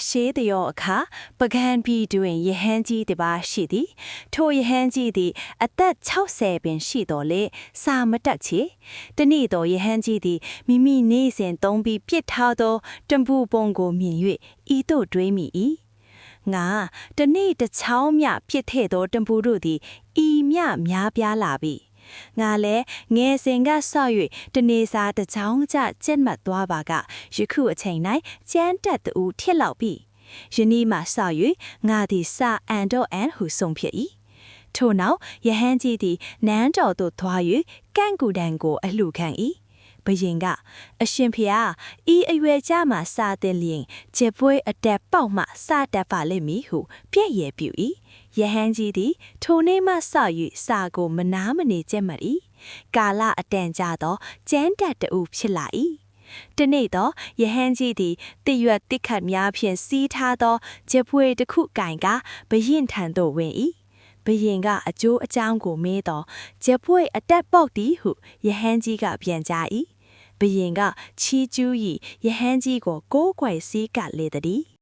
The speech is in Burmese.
ရှေးတရောအခါပကံပြည်တွင်ယဟန်ကြီးတစ်ပါးရှိသည်ထိုယဟန်ကြီးသည်အသက်60ပင်ရှိတော်လေစာမတက်ချေတနေ့တော်ယဟန်ကြီးသည်မိမိနေစဉ်သုံးပြီးပြစ်ထားသောတံပူပုံကိုမြင်၍ဤသို့တွေးမိ၏ငါတနေ့တစ်ချောင်းမြဖြစ်တဲ့သောတံပူတို့သည်ဤမြများပြားလာပြီငါလည်းငယ်စဉ်ကဆော့၍တနေစာတချောင်းကျကျက်မှတ်သွားပါကယခုအချိန်၌ကျန်းတက်သူထစ်လောက်ပြီယနေ့မှဆော့၍ငါသည်စာအန်တော့အန်ဟုဆုံးဖြစ်၏ထို့နောက်ယဟန်ကြီးသည်နန်းတော်သို့သွား၍ကန့်ကူတန်ကိုအလှခံ၏ဘယင်ကအရှင်ဖျားဤအရွယ်ကြမှစာတင်လျင်ဂျေပွဲအတက်ပေါက်မှစာတက်ပါလိမ့်မည်ဟုပြည့်ရဲ့ပြူ၏ယဟန်ကြီးသည်ထိုနေ့မှစ၍စာကိုမနာမနေကျက်မှတ်၏ကာလအတန်ကြာသောကျန်းတက်တူဖြစ်လာ၏တနေ့တော့ယဟန်ကြီးသည်တရွတ်တိခတ်များဖြင့်စီးထားသောဂျေပွဲတစ်ခုကင်ကဘယင်ထံသို့ဝင်၏ဘယင်ကအကျိုးအကြောင်းကိုမေးတော့ဂျေပွဲအတက်ပေါက်သည်ဟုယဟန်ကြီးကပြန်ကြား၏ဘယင်ကချီကျူး၏ယဟန်ကြီးကိုကိုးကွယ်စည်းကပ်လေသည်